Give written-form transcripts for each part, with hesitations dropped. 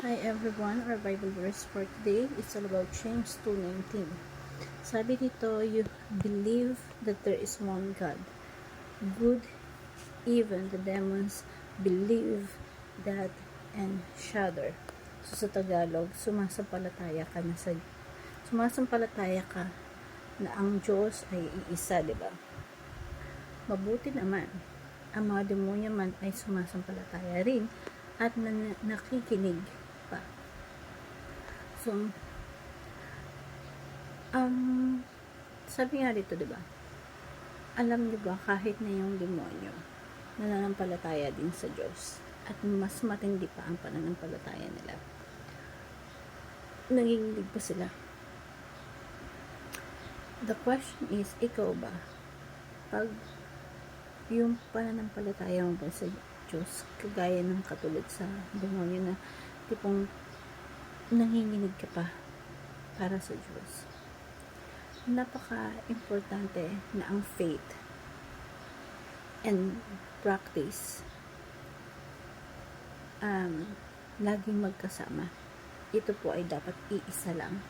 Hi everyone, our Bible verse for today is all about James 2:19. Sabi dito, you believe that there is one God. Good, even the demons believe that and shudder. So sa Tagalog, sumasampalataya ka na ang Diyos ay iisa, di ba? Mabuti naman, ang mga demonyo man ay sumasampalataya rin at nakikinig pa. So, sabi nga dito, diba? Alam niyo ba, kahit na yung demonyo, nananampalataya din sa Diyos. At mas matindi pa ang pananampalataya nila. Nanginginig pa sila. The question is, ikaw ba? Pag yung pananampalataya mo ba sa Diyos, kagaya ng katulad sa demonyo na tipong nanginginig ka pa para sa Diyos. Napaka-importante na ang faith and practice laging magkasama. Ito po ay dapat iisa lang.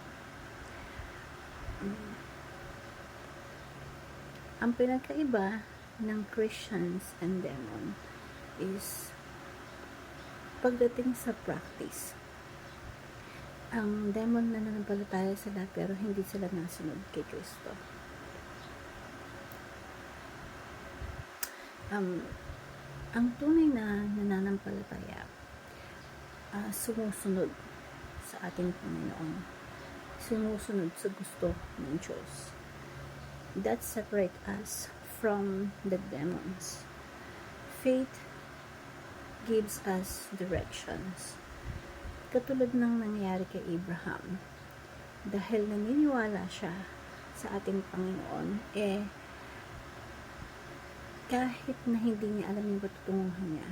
Ang pinagkaiba ng Christians and demon is pagdating sa practice. Ang demon nananampalataya sila pero hindi sila nasunod kay Kristo. Ang tunay na nananampalataya sumusunod sa ating Panginoon. Sumusunod sa gusto ng Diyos. That separates us from the demons. Faith gives us directions. Katulad ng nangyari kay Abraham. Dahil naniniwala siya sa ating Panginoon, kahit na hindi niya alam yung patutunguhan niya,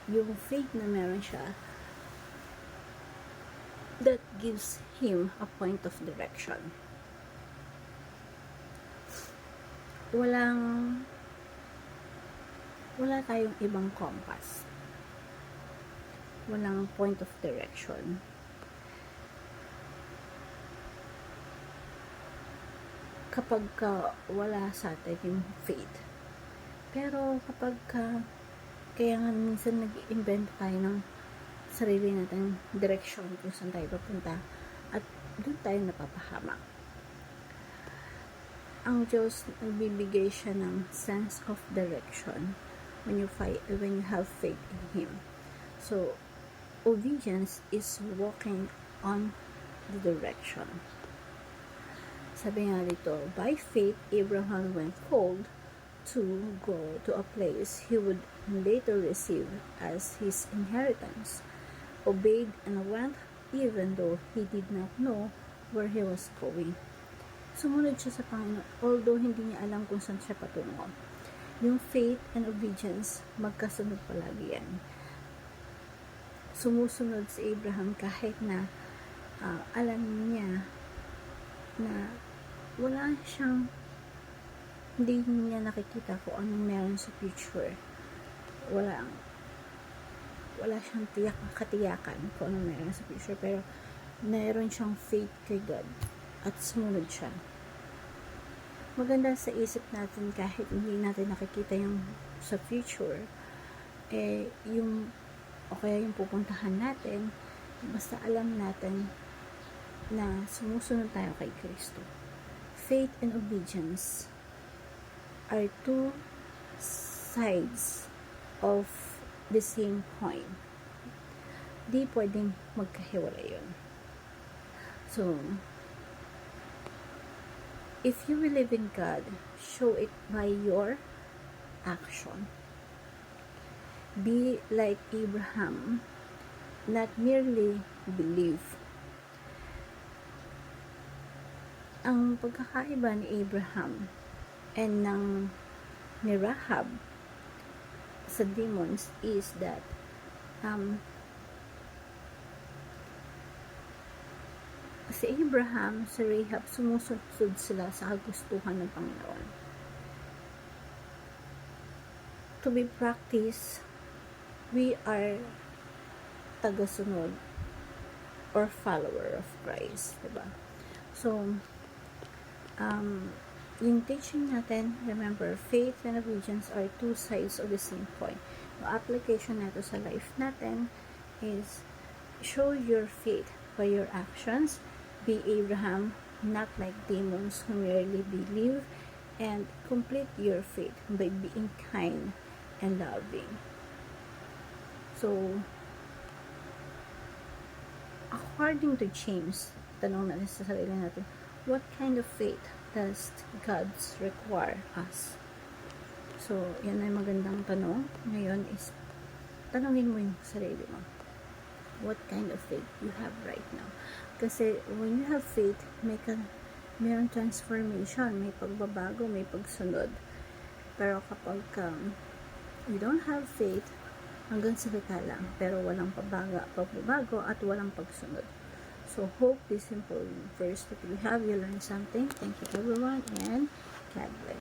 yung faith na meron siya, that gives him a point of direction. Wala tayong ibang compass. Walang point of direction. Kapag wala sa atin yung faith. Pero kapag kaya nga minsan nag-invent tayo ng sarili natin direction kung saan tayo papunta at doon tayo napapahamak. Ang Diyos nagbibigay siya ng sense of direction when you have faith in Him. So, obedience is walking on the direction. Sabi nga dito, by faith, Abraham went forward to go to a place he would later receive as his inheritance, obeyed and went even though he did not know where he was going. Sumunod siya sa Panginoon, although hindi niya alam kung saan siya patungo. Yung faith and obedience, magkasunod palagi yan. Sumusunod si Abraham kahit na alam niya na hindi niya nakikita kung anong meron sa future. Wala siyang katiyakan kung anong meron sa future, pero meron siyang faith kay God at sumunod siya. Maganda sa isip natin kahit hindi natin nakikita yung sa future, o kaya yung pupuntahan natin, basta alam natin na sumusunod tayo kay Kristo. Faith and obedience are two sides of the same coin. Di pwedeng magkahiwalay yun. So, if you believe in God, show it by your action. Be like Abraham, not merely believe. Ang pagkakaiba ni Abraham and ni Rahab sa demons is that si Abraham, si Rahab, sumusunod sila sa kagustuhan ng Panginoon. To be practiced, we are tagasunod or follower of Christ, diba? So, yung teaching natin, remember, faith and obedience are two sides of the same coin. Yung application nato sa life natin is show your faith by your actions. Be Abraham, not like demons who merely believe, and complete your faith by being kind and loving. So, according to James, tanong natin sa sarili natin, what kind of faith does God require us? So, yan ay magandang tanong. Ngayon is, tanongin mo yung sarili mo. What kind of faith you have right now? Kasi, when you have faith, mayroong transformation, may pagbabago, may pagsunod. Pero kapag you don't have faith, hanggang salita lang, pero walang pagbabago at walang pagsunod. So, hope this simple verse that we have, you learn something. Thank you everyone, and God bless.